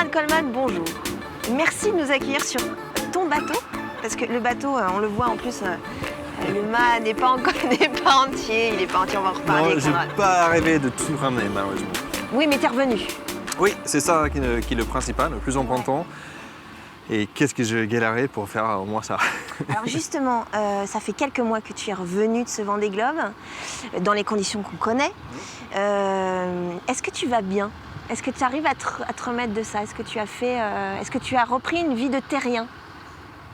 Conrad Coleman, bonjour. Merci de nous accueillir sur ton bateau, parce que le bateau, on le voit en plus, le mât n'est pas entier, il n'est pas entier, on va en reparler. Non, je n'ai pas rêvé de tout ramener malheureusement. Oui, mais t'es revenu. Oui, c'est ça qui est le principal, le plus important. Et qu'est-ce que j'ai galéré pour faire au moins ça. Alors justement, ça fait quelques mois que tu es revenu de ce Vendée Globe, dans les conditions qu'on connaît. Est-ce que tu vas bien? Est-ce que tu arrives à te remettre de ça? Est-ce que tu as repris une vie de terrien?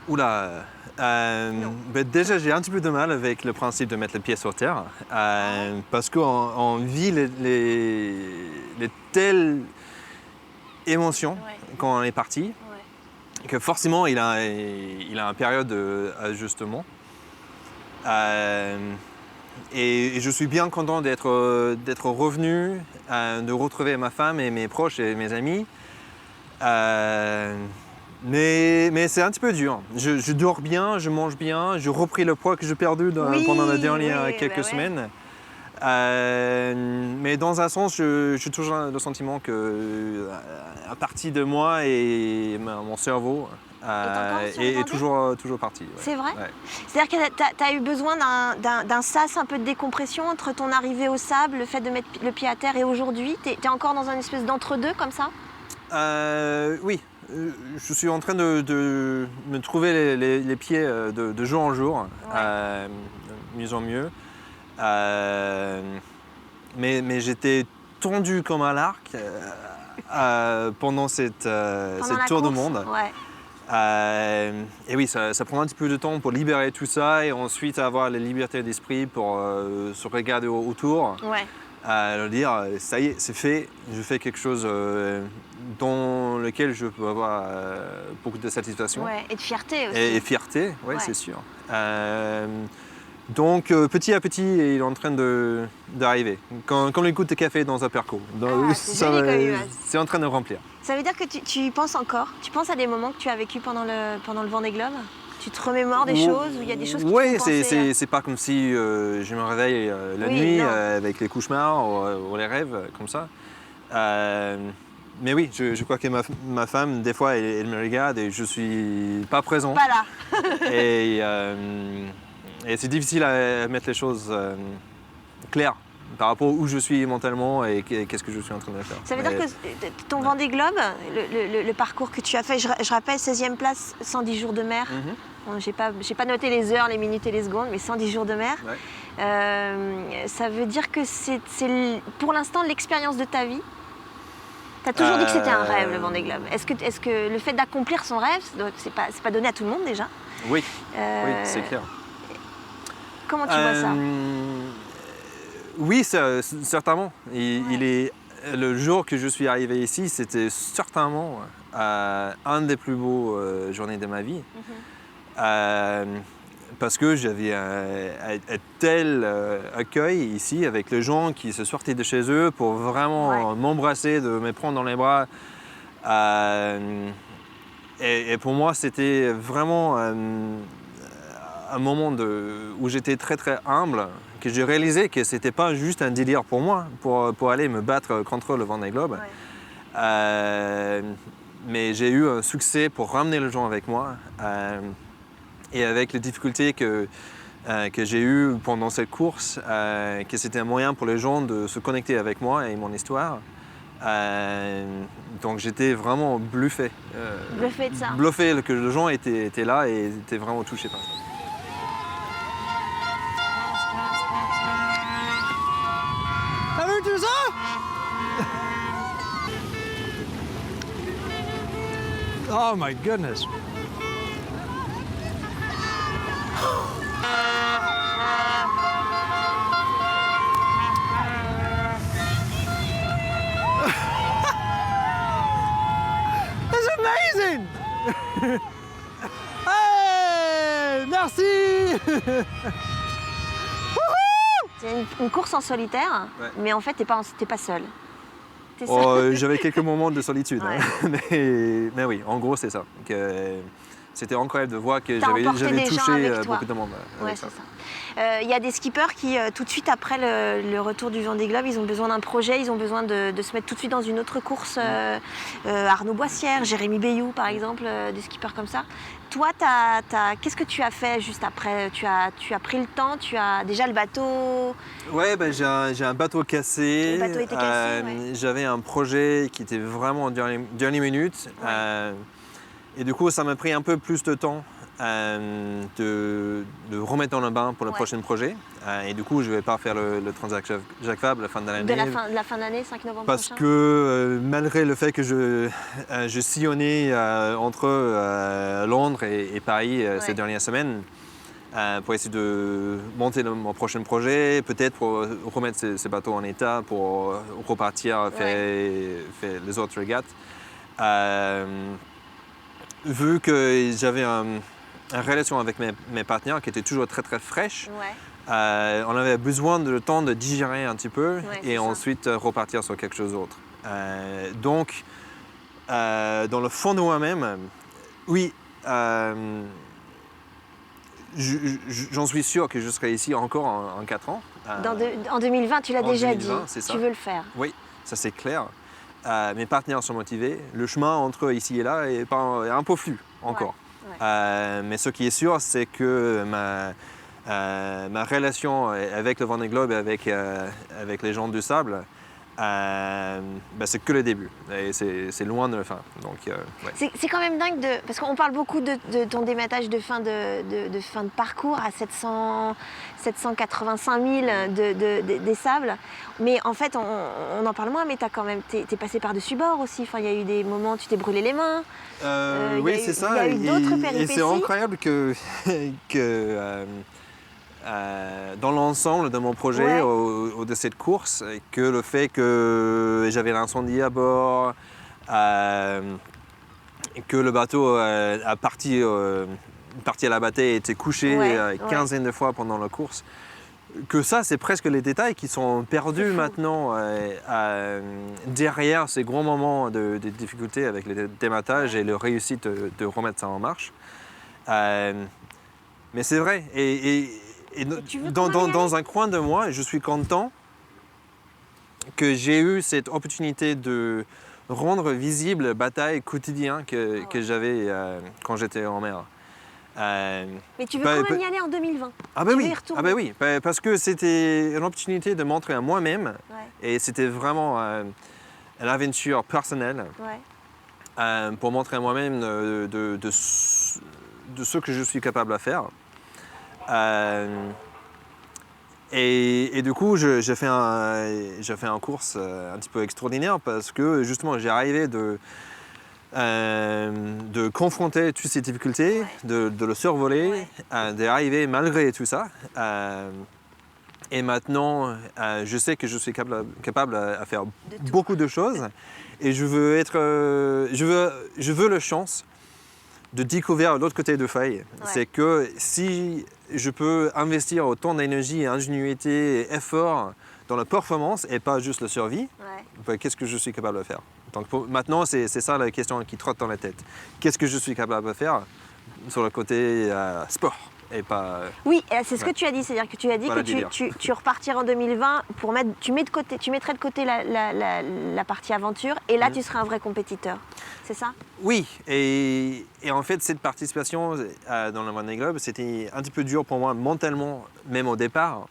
Oula, déjà j'ai un petit peu de mal avec le principe de mettre les pieds sur terre, parce qu'on vit les telles émotions quand on est parti, que forcément il a une période d'ajustement. Et je suis bien content d'être revenu, de retrouver ma femme et mes proches et mes amis. Mais c'est un petit peu dur. Je dors bien, je mange bien, j'ai repris le poids que j'ai perdu pendant les dernières quelques semaines. Mais dans un sens, j'ai toujours le sentiment que à partie de moi et mon cerveau est toujours parti. Ouais. C'est vrai? Ouais. C'est-à-dire que tu as eu besoin d'un sas, un peu de décompression entre ton arrivée au sable, le fait de mettre le pied à terre et aujourd'hui? Tu es encore dans une espèce d'entre-deux comme ça? Oui. Je suis en train de me trouver les pieds de jour en jour, mieux en mieux. Mais j'étais tendu comme un arc pendant cette tour du monde. Ouais. Et oui, ça prend un petit peu de temps pour libérer tout ça et ensuite avoir la liberté d'esprit pour se regarder autour. Ouais. Dire, ça y est, c'est fait, je fais quelque chose dans lequel je peux avoir beaucoup de satisfaction. Ouais, et de fierté aussi. Et fierté, oui, c'est sûr. Donc petit à petit, il est en train d'arriver, comme les gouttes de café dans un perco. C'est en train de remplir. Ça veut dire que tu y penses encore? Tu penses à des moments que tu as vécu pendant le Vendée Globe? Tu te remémores des choses où il y a des choses qui te font penser? Oui, c'est pas comme si je me réveille la nuit avec les cauchemars ou les rêves comme ça. Mais oui, je crois que ma femme, des fois, elle me regarde et je suis pas présent. Pas là. Et c'est difficile à mettre les choses claires par rapport à où je suis mentalement et qu'est-ce que je suis en train de faire. Ça veut dire que ton Vendée Globe, le parcours que tu as fait, je rappelle 16e place, 110 jours de mer. Bon, j'ai pas noté les heures, les minutes et les secondes, mais 110 jours de mer. Ça veut dire que c'est pour l'instant l'expérience de ta vie? Tu as toujours dit que c'était un rêve, le Vendée Globe. Est-ce que le fait d'accomplir son rêve, c'est pas donné à tout le monde déjà? Oui, c'est clair. Comment tu vois ça? Oui, certainement. Le jour que je suis arrivé ici, c'était certainement un des plus beaux journées de ma vie. Parce que j'avais un tel accueil ici avec les gens qui se sortaient de chez eux pour vraiment m'embrasser, de me prendre dans les bras. Et pour moi, c'était vraiment un moment où j'étais très très humble, que j'ai réalisé que ce n'était pas juste un délire pour moi, pour aller me battre contre le Vendée Globe. Mais j'ai eu un succès pour ramener les gens avec moi. Et avec les difficultés que j'ai eues pendant cette course, que c'était un moyen pour les gens de se connecter avec moi et mon histoire. Donc j'étais vraiment bluffé. Bluffé de ça. Bluffé que les gens étaient là et étaient vraiment touchés par ça. T'as vu tout ça? Oh my goodness. That's amazing! Hey! Merci! C'est une course en solitaire, mais en fait, t'es pas seul. J'avais quelques moments de solitude, mais oui, en gros, c'est ça. c'était incroyable de voir que T'as emporté j'avais des gens touché avec toi. beaucoup de monde. Ouais, avec c'est ça. ça. Il y a des skippers qui, tout de suite après le retour du Vendée Globe, ils ont besoin d'un projet, ils ont besoin de se mettre tout de suite dans une autre course. Arnaud Boissière, Jérémy Bayou, par exemple, des skippers comme ça. Toi, qu'est-ce que tu as fait juste après? Tu as pris le temps, tu as déjà le bateau. Ouais, ben, j'ai un bateau cassé. Le bateau était cassé, ouais. J'avais un projet qui était vraiment en dernière minute. Ouais. Et du coup, ça m'a pris un peu plus de temps de remettre dans le bain pour le Ouais. prochain projet. Et du coup, je ne vais pas faire le Transat Jacques Vabre à la fin de l'année. De la fin d'année, 5 novembre Parce prochain. que malgré le fait que je sillonnais entre Londres et Paris ces dernières semaines, pour essayer de monter mon prochain projet, peut-être pour remettre ces bateaux en état, pour repartir faire les autres régates. Vu que j'avais une relation avec mes partenaires qui était toujours très très fraîche, on avait besoin de le temps de digérer un petit peu et ensuite repartir sur quelque chose d'autre. Donc, dans le fond de moi-même, oui, j'en suis sûr que je serai ici encore en 4 ans. En 2020, tu l'as déjà 2020, dit, ça. tu veux le faire. Oui, ça c'est clair. Mes partenaires sont motivés. Le chemin entre ici et là est un peu flou encore. Ouais. Mais ce qui est sûr, c'est que ma relation avec le Vendée Globe et avec les gens du sable, c'est que le début. Et c'est loin de la fin. Donc, ouais. C'est quand même dingue parce qu'on parle beaucoup de ton dématage de fin de parcours à 785 000 des sables. Mais en fait, on en parle moins, mais t'es passé par-dessus bord aussi. Enfin, il y a eu des moments où tu t'es brûlé les mains. Oui, c'est ça. Il y a eu d'autres Et péripéties. c'est incroyable que dans l'ensemble de mon projet, de cette course, que le fait que j'avais l'incendie à bord, que le bateau a parti à la bâtée et était couché quinzaine de fois pendant la course, que ça, c'est presque les détails qui sont perdus maintenant derrière ces grands moments de difficulté avec le dématage et la réussite de remettre ça en marche. Mais c'est vrai. Et dans un coin de moi, je suis content que j'ai eu cette opportunité de rendre visible la bataille quotidienne que j'avais quand j'étais en mer. Mais tu veux quand même y aller en 2020. Ah ben oui, parce que c'était une opportunité de montrer à moi-même et c'était vraiment une aventure personnelle pour montrer à moi-même de ce que je suis capable de faire. Et du coup, j'ai fait un course un petit peu extraordinaire parce que justement, j'ai arrivé de confronter toutes ces difficultés, de le survoler, d'arriver malgré tout ça. Et maintenant, je sais que je suis capable à faire beaucoup de choses et je veux la chance de découvrir l'autre côté de faille. C'est que si je peux investir autant d'énergie, ingénuité et effort dans la performance et pas juste la survie, qu'est-ce que je suis capable de faire? Donc maintenant, c'est ça la question qui trotte dans la tête. Qu'est-ce que je suis capable de faire sur le côté sport et pas... Oui, c'est ce que tu as dit, c'est-à-dire que tu as dit que tu repartirais en 2020 pour tu mettrais de côté la partie aventure et là tu serais un vrai compétiteur, c'est ça? Oui, et en fait cette participation dans le Vendée Globe, c'était un petit peu dur pour moi mentalement, même au départ,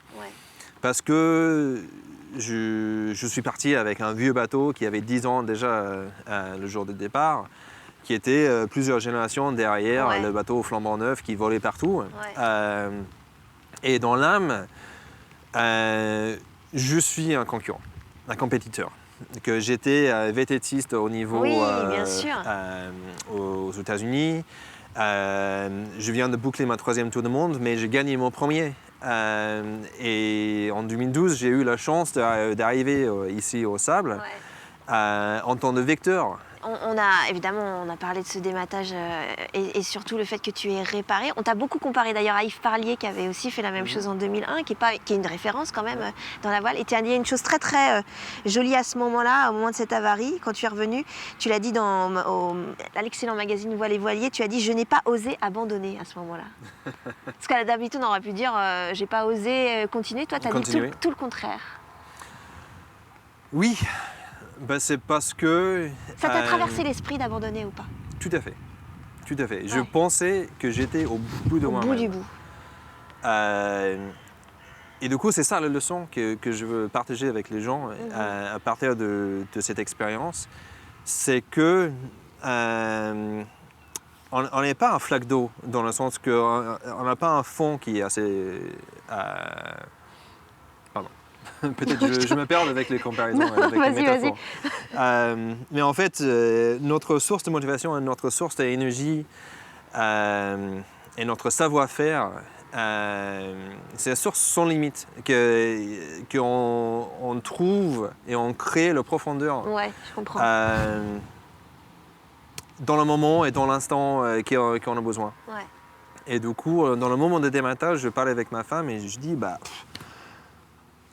parce que je suis parti avec un vieux bateau qui avait 10 ans déjà le jour du départ, qui était plusieurs générations derrière le bateau flambant neuf qui volait partout. Et dans l'âme, je suis un concurrent, un compétiteur. Que j'étais VTTiste au niveau aux États-Unis. Je viens de boucler ma 3e tour du monde, mais j'ai gagné mon premier. Et en 2012, j'ai eu la chance d'arriver ici au Sable en tant que vecteur Évidemment, on a parlé de ce dématage et surtout le fait que tu es réparé. On t'a beaucoup comparé d'ailleurs à Yves Parlier qui avait aussi fait la même chose en 2001, qui est une référence quand même dans la voile. Et tu as dit une chose très très jolie à ce moment-là, au moment de cette avarie, quand tu es revenu. Tu l'as dit dans l'excellent magazine Voile et Voilier, tu as dit « je n'ai pas osé abandonner » à ce moment-là. Parce qu'à d'habitude, on aurait pu dire « j'ai pas osé continuer ». Toi, tu as dit tout le contraire. Oui. Ben, c'est parce que... Ça t'a traversé l'esprit d'abandonner ou pas? Tout à fait. Tout à fait. Ouais. Je pensais que j'étais au bout de moi-même. Au bout du bout. Et du coup, c'est ça la leçon que je veux partager avec les gens à partir de cette expérience. C'est que on n'est pas un flaque d'eau, dans le sens qu'on n'a pas un fond qui est assez... Peut-être je me perds avec les comparaisons, avec les métaphores. Mais en fait, notre source de motivation, notre source d'énergie et notre savoir-faire, c'est la source sans limite qu'on trouve et on crée la profondeur. Ouais, je comprends. Dans le moment et dans l'instant qu'on a besoin. Ouais. Et du coup, dans le moment de dématage, je parlais avec ma femme et je dis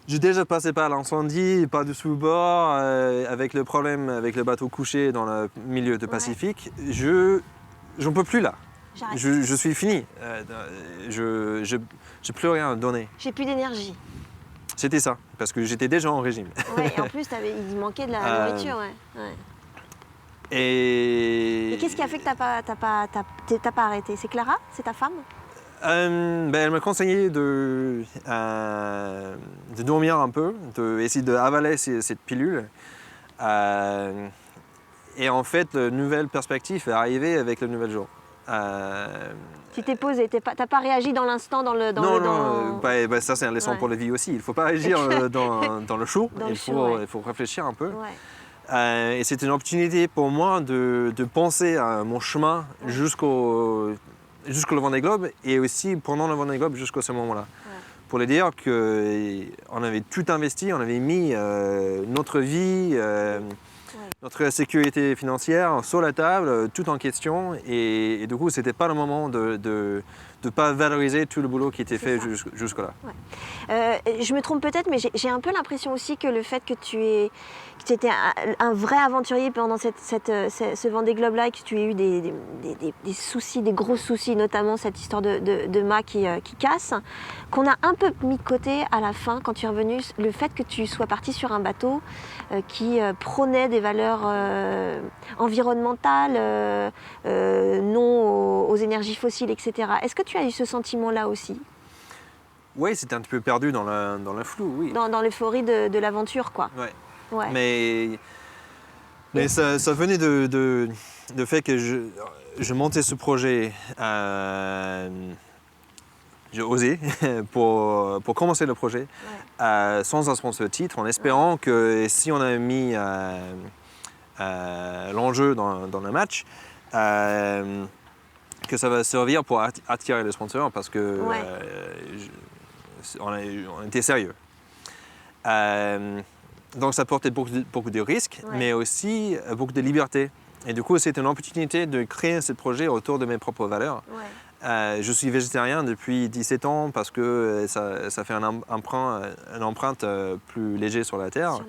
j'ai déjà passé par l'incendie, pas du sous-bord, avec le problème avec le bateau couché dans le milieu du Pacifique. J'en peux plus là. Je suis fini. Je n'ai plus rien à donner. J'ai plus d'énergie. C'était ça, parce que j'étais déjà en régime. Ouais, et en plus, il manquait de la nourriture. Ouais. Et qu'est-ce qui a fait que t'as pas arrêté? C'est Clara? C'est ta femme? Elle m'a conseillé de dormir un peu, d'essayer d'avaler cette pilule. Et en fait, la nouvelle perspective est arrivée avec le nouvel jour. Tu t'es posé, t'as pas réagi dans l'instant dans le... Non, ça c'est une leçon pour la vie aussi. Il ne faut pas réagir dans le chaud, il faut réfléchir un peu. Ouais. Et c'est une opportunité pour moi de penser à mon chemin jusqu'au Vendée Globe et aussi pendant le Vendée Globe jusqu'à ce moment-là. Ouais. Pour le dire qu'on avait tout investi, on avait mis notre vie, notre sécurité financière sur la table, tout en question. Et du coup, ce n'était pas le moment de ne pas valoriser tout le boulot qui était fait jusque-là. Ouais. Je me trompe peut-être, mais j'ai un peu l'impression aussi que le fait que tu étais un vrai aventurier pendant ce Vendée Globe-là, et que tu aies eu des soucis, des gros soucis, notamment cette histoire de mât qui casse, qu'on a un peu mis de côté à la fin, quand tu es revenu, le fait que tu sois parti sur un bateau qui prônait des valeurs environnementales, non aux énergies fossiles, etc. Est-ce que tu as eu ce sentiment-là aussi? Oui, c'était un petit peu perdu dans le flou, oui. Dans l'euphorie de l'aventure, quoi. Ouais. Mais ça venait de fait que je montais ce projet, j'ai osé pour commencer le projet sans un sponsor titre, en espérant que si on avait mis l'enjeu dans le match, que ça va servir pour attirer les sponsors parce que on était sérieux. Donc ça portait beaucoup de risques, mais aussi beaucoup de liberté. Et du coup, c'est une opportunité de créer ce projet autour de mes propres valeurs. Ouais. Je suis végétarien depuis 17 ans parce que ça fait une empreinte plus légère sur la Terre.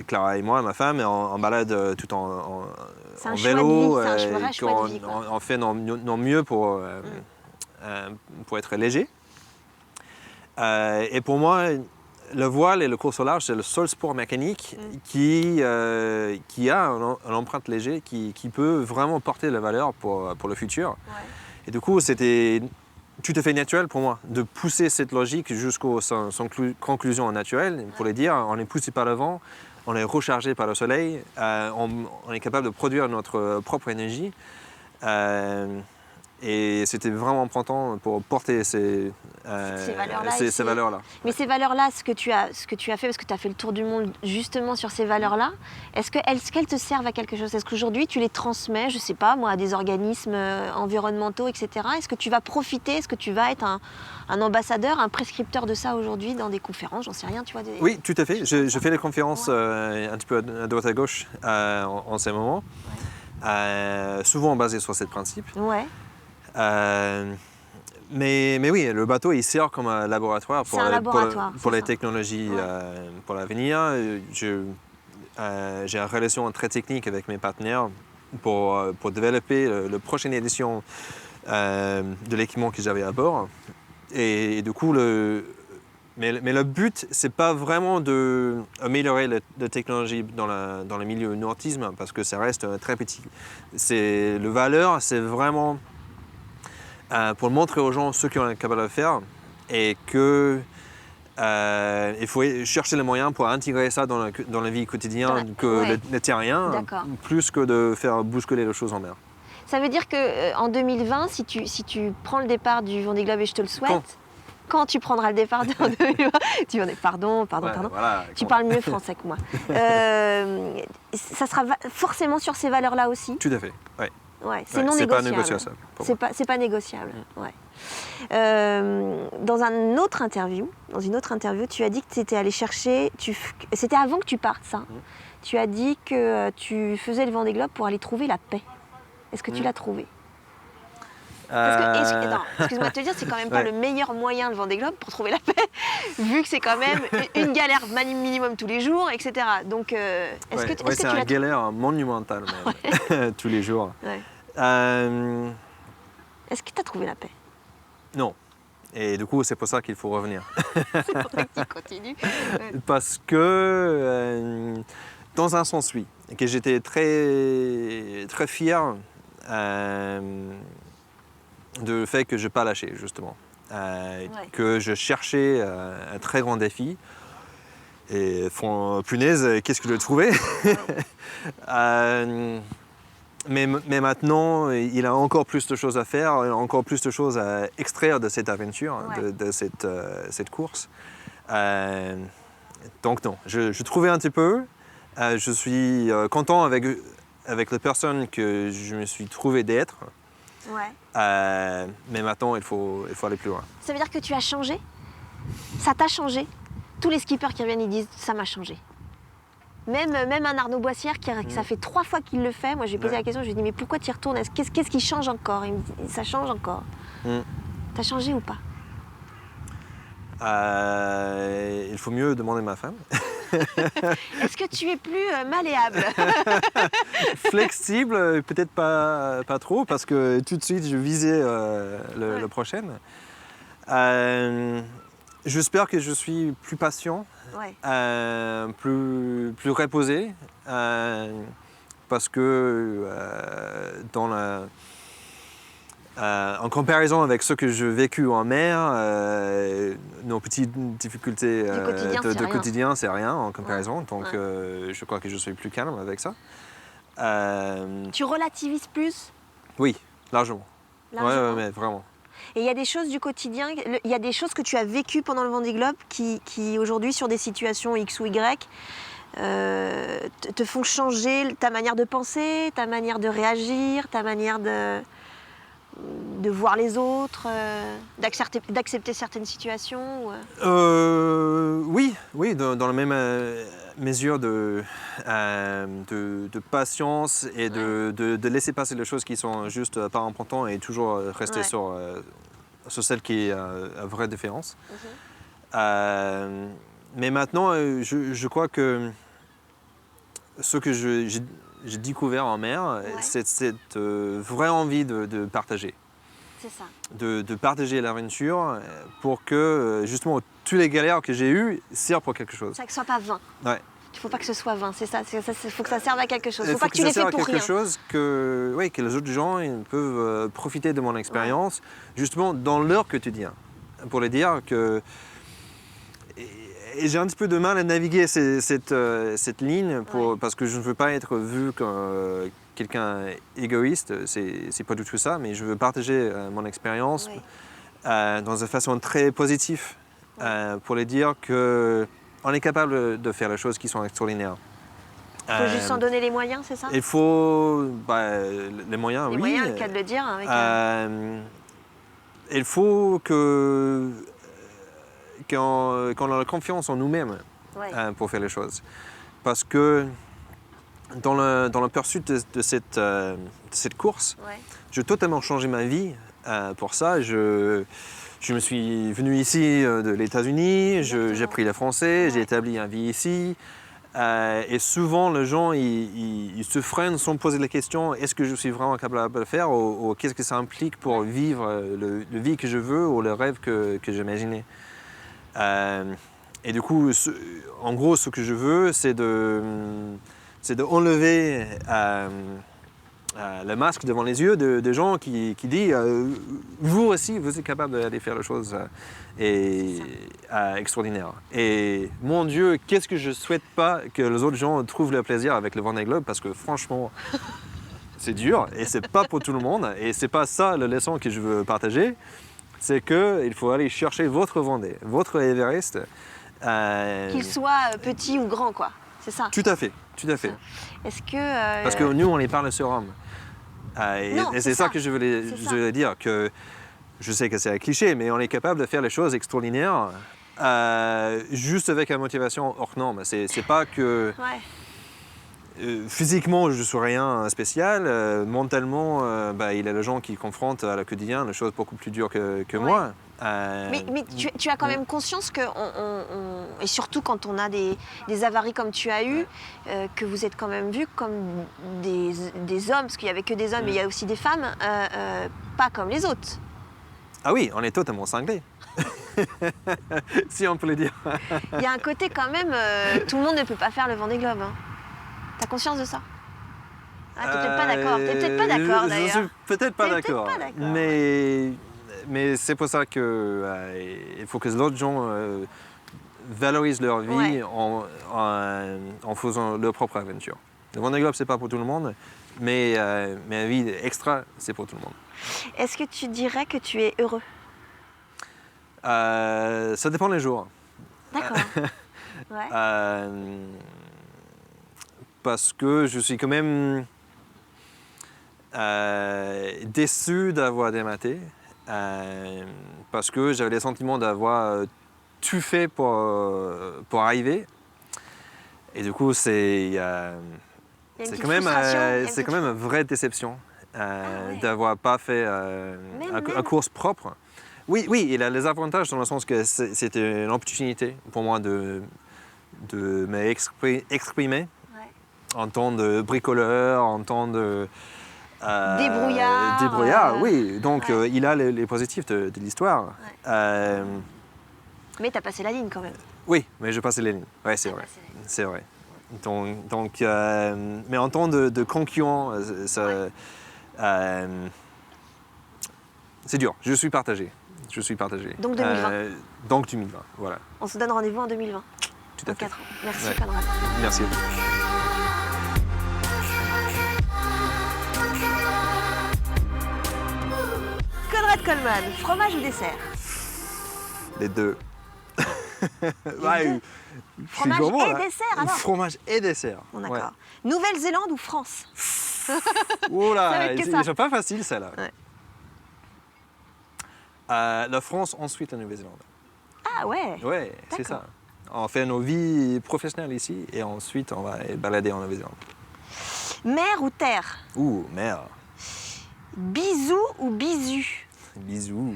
Clara et moi, ma femme, on balade tout en vélo. On fait nos mieux pour être léger. Et pour moi, le voile et le course au large, c'est le seul sport mécanique qui a une empreinte légère, qui peut vraiment porter la valeur pour le futur. Ouais. Et du coup, c'était tout à fait naturel pour moi de pousser cette logique jusqu'à son conclusion naturelle. Pour le dire, on est poussé par le vent, on est rechargé par le soleil, on est capable de produire notre propre énergie. Et c'était vraiment important pour porter Ces valeurs-là. Ces valeurs-là. Mais ces valeurs-là, ce que tu as fait, parce que tu as fait le tour du monde justement sur ces valeurs-là, est-ce qu'elles te servent à quelque chose? Est-ce qu'aujourd'hui tu les transmets, je ne sais pas moi, à des organismes environnementaux, etc. Est-ce que tu vas profiter, est-ce que tu vas être un ambassadeur, un prescripteur de ça aujourd'hui dans des conférences, j'en sais rien, tu vois. Oui, tout à fait. Je fais des conférences un petit peu à droite à gauche en ce moment, souvent basées sur ce principe. Ouais. Mais oui, le bateau, il sert comme un laboratoire pour les technologies pour l'avenir. J'ai une relation très technique avec mes partenaires pour développer la prochaine édition de l'équipement que j'avais à bord. Et du coup, mais le but, c'est pas vraiment d'améliorer la technologie dans le milieu nautisme, parce que ça reste très petit. Le valeur, c'est vraiment pour montrer aux gens ce qu'on est capable de faire et que il faut chercher les moyens pour intégrer ça dans la vie quotidienne le terrien, plus que de faire bousculer les choses en mer. Ça veut dire qu'en 2020, si tu prends le départ du Vendée Globe, et je te le souhaite, quand tu prendras le départ de 2020, tu en es pardon. Voilà, tu parles mieux français que moi. Ça sera forcément sur ces valeurs-là aussi. Tout à fait, oui. Ouais, c'est non négociable. C'est pas négociable. Ouais. Dans une autre interview, tu as dit que tu étais allé chercher. C'était avant que tu partes, ça. Tu as dit que tu faisais le Vendée Globe pour aller trouver la paix. Est-ce que tu l'as trouvé? Excuse-moi de te dire, c'est quand même pas le meilleur moyen le Vendée Globe pour trouver la paix, vu que c'est quand même une galère minimum tous les jours, etc. Donc, est-ce que c'est une galère monumentale même, tous les jours. Ouais. Est-ce que tu as trouvé la paix? Non. Et du coup, c'est pour ça qu'il faut revenir. C'est pour ça que tu continues. Ouais. Parce que, dans un sens, oui, que j'étais très, très fier du fait que je n'ai pas lâché, justement. Que je cherchais un très grand défi. Et punaise, qu'est-ce que je trouvais? Mais maintenant, il a encore plus de choses à faire, encore plus de choses à extraire de cette aventure, de cette course. Donc non, je trouvais un petit peu. Je suis content avec la personne que je me suis trouvé d'être. Ouais. Mais maintenant, il faut aller plus loin. Ça veut dire que tu as changé? Ça t'a changé? Tous les skippers qui reviennent, ils disent « ça m'a changé ». Même un Arnaud Boissière, ça fait 3 fois qu'il le fait. Moi, je lui ai posé la question, je lui ai dit « mais pourquoi tu y retournes? Qu'est-ce qui change encore ?» Il me dit « ça change encore ». T'as changé ou pas? Il faut mieux demander à ma femme. Est-ce que tu es plus malléable? Flexible, peut-être pas trop, parce que tout de suite, je visais le prochain. J'espère que je suis plus patient, plus reposé, parce que en comparaison avec ce que j'ai vécu en mer, nos petites difficultés de quotidien, c'est rien en comparaison. Donc je crois que je suis plus calme avec ça. Tu relativises plus? Oui, largement. Oui, mais vraiment. Et il y a des choses du quotidien, il y a des choses que tu as vécues pendant le Vendée Globe qui aujourd'hui, sur des situations X ou Y, te font changer ta manière de penser, ta manière de réagir, ta manière de voir les autres, d'accepter certaines situations Oui, dans la même mesure de patience et de laisser passer les choses qui sont juste pas importantes et toujours rester sur celle qui est une vraie différence. Mais maintenant, je crois que ce que j'ai découvert en mer, c'est cette vraie envie de partager. C'est ça. De partager l'aventure pour que, justement, toutes les galères que j'ai eues servent pour quelque chose. Ça, que ce soit pas vain. Ouais. Il ne faut pas que ce soit vain, c'est ça. Il faut que ça serve à quelque chose. Il ne faut pas que tu les fais pour rien. quelque chose que les autres gens ils peuvent profiter de mon expérience, justement, dans leur quotidien. Pour les dire que... Et j'ai un petit peu de mal à naviguer cette ligne parce que je ne veux pas être vu comme quelqu'un égoïste, c'est pas du tout ça, mais je veux partager mon expérience dans une façon très positive, pour les dire qu'on est capable de faire les choses qui sont extraordinaires. Il faut juste s'en donner les moyens, c'est ça? Il faut les moyens, Les oui. moyens, le cas de le dire. Avec Il faut qu'on ait confiance en nous-mêmes pour faire les choses. Parce que dans le pursuit de cette course, j'ai totalement changé ma vie pour ça. Je me suis venu ici de l'États-Unis, j'ai appris le français, j'ai établi une vie ici. Et souvent, les gens ils se freinent sans poser la question est-ce que je suis vraiment capable de le faire ou qu'est-ce que ça implique pour vivre la vie que je veux ou le rêve que j'imaginais. Et du coup, en gros, ce que je veux, c'est d'enlever le masque devant les yeux de gens qui disent vous aussi, vous êtes capable d'aller faire des choses extraordinaires. Et mon Dieu, qu'est-ce que je ne souhaite pas que les autres gens trouvent le plaisir avec le Vendée Globe, parce que franchement, c'est dur et c'est pas pour tout le monde. Et c'est pas ça la leçon que je veux partager. C'est qu'il faut aller chercher votre Vendée, votre Everest. Qu'il soit petit ou grand, quoi. C'est ça? Tout à fait, tout à fait. Est-ce que... Parce que nous, on les parle sur Rome. Et c'est ça que je voulais dire, que je sais que c'est un cliché, mais on est capable de faire les choses extraordinaires juste avec une motivation hors norme. C'est pas que... physiquement, je ne suis rien spécial. Mentalement, il y a les gens qui confrontent à le quotidien des choses beaucoup plus dures que moi. Mais tu as quand même conscience que, et surtout quand on a des avaries comme tu as eu, que vous êtes quand même vus comme des hommes, parce qu'il n'y avait que des hommes, mais il y a aussi des femmes, pas comme les autres. Ah oui, on est totalement cinglés. Si on peut le dire. Il y a un côté quand même, tout le monde ne peut pas faire le Vendée Globe. Hein. T'as conscience de ça? Ah, t'es peut-être pas d'accord. T'es peut-être pas d'accord d'ailleurs. Je suis peut-être pas d'accord. Mais c'est pour ça qu'il faut que les autres gens valorisent leur vie en faisant leur propre aventure. Le Vendée Globe, c'est pas pour tout le monde, mais une vie extra, c'est pour tout le monde. Est-ce que tu dirais que tu es heureux? Ça dépend des jours. D'accord. Parce que je suis quand même déçu d'avoir dématé. Parce que j'avais le sentiment d'avoir tout fait pour arriver. Et du coup, c'est quand même une vraie déception d'avoir pas fait une course propre. Oui, il a les avantages dans le sens que c'était une opportunité pour moi de m'exprimer en tant de bricoleur, en tant de... débrouillard. Oui. Donc, il a les positifs de l'histoire. Mais tu as passé la ligne quand même. Oui, mais je passais les lignes. Oui, c'est vrai. C'est vrai. Donc, mais en tant de concurrent, c'est dur. Je suis partagé. Donc 2020. Donc 2020, voilà. On se donne rendez-vous en 2020. Tout à fait. 4 ans. Merci, Conrad. Merci. Conrad Coleman, fromage ou dessert? Les deux. Fromage et dessert alors? Fromage et dessert. Bon, d'accord. Nouvelle-Zélande ou France? Oula, c'est pas facile celle-là. La France, ensuite la Nouvelle-Zélande. Ah ouais? Ouais, c'est ça. On fait nos vies professionnelles ici et ensuite on va balader en Nouvelle-Zélande. Mer ou terre? Mer. Bisous ou bisu? Bisous.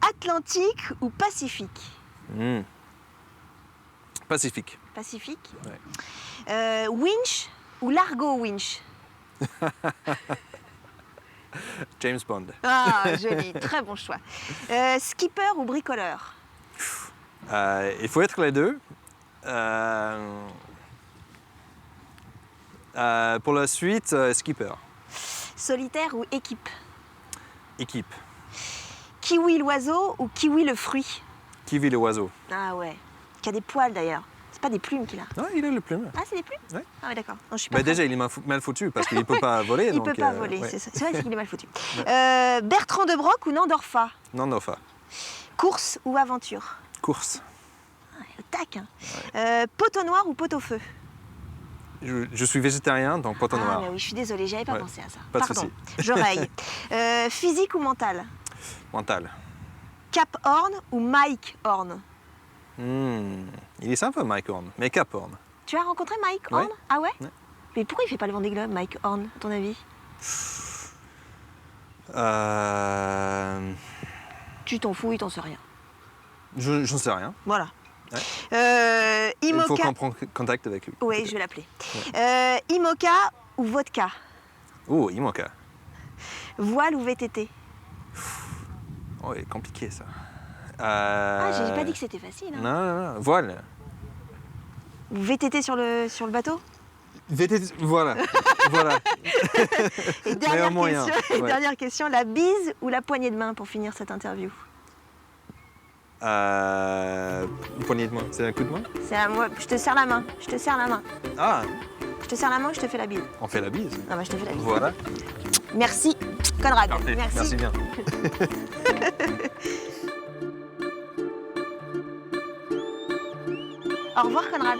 Atlantique ou Pacifique? Pacifique. Pacifique? Ouais. Winch ou Largo winch? James Bond. Ah, joli, très bon choix. Skipper ou bricoleur? Il faut être les deux. Pour la suite, skipper. Solitaire ou équipe? Équipe. Kiwi l'oiseau ou kiwi le fruit? Kiwi l'oiseau. Ah ouais, qui a des poils d'ailleurs. pas des plumes qu'il a. Non, il a le plume. Ah, c'est des plumes? Ouais. Ah oui, d'accord. Non, je suis pas Bah, fan. déjà, il est mal foutu parce qu'il ne peut pas voler. Il donc, peut pas voler, ouais. c'est ça. C'est vrai qu'il est mal foutu. Bertrand de Broc ou Nandorfa? Non, non, enfin, Course ou aventure? course. Le tac. Hein. Poteau noir ou pot au feu? Je suis végétarien, donc poteau Ah, noir. mais oui, je suis désolée, j'avais pas Ouais. pensé à ça. Pas de Pardon, souci. j'oreille. Physique ou mental? Mental. Cap Horn ou Mike Horn? Il est sympa, Mike Horn, mais Cap Horn. Tu as rencontré Mike Ouais. Horn? Ah ouais? Ouais. Mais pourquoi il fait pas le Vendée Globe, Mike Horn, à ton avis? Tu t'en fous, il t'en sait rien. J'en sais rien. Voilà. Ouais. Il faut Imoca. qu'on prenne contact avec lui. Oui, je vais l'appeler. Imoca ou vodka? Oh, Imoca. Voile ou VTT? Oh, c'est compliqué ça. Ah, j'ai pas dit que c'était facile. Hein. Non, non, non. Voile. Ou VTT sur le bateau? VTT, voilà. Voilà. Et dernière moyen, question, ouais. dernière question, la bise ou la poignée de main pour finir cette interview? Une poignée de main. C'est un coup de main? Moi, je te serre la main. Je te serre la main. Ah, Je te serre la main ou je te fais la bise? on fait la bise. Ah bah je te fais la bise. Voilà. Merci, Conrad. Parfait. Merci bien. Au revoir, Conrad.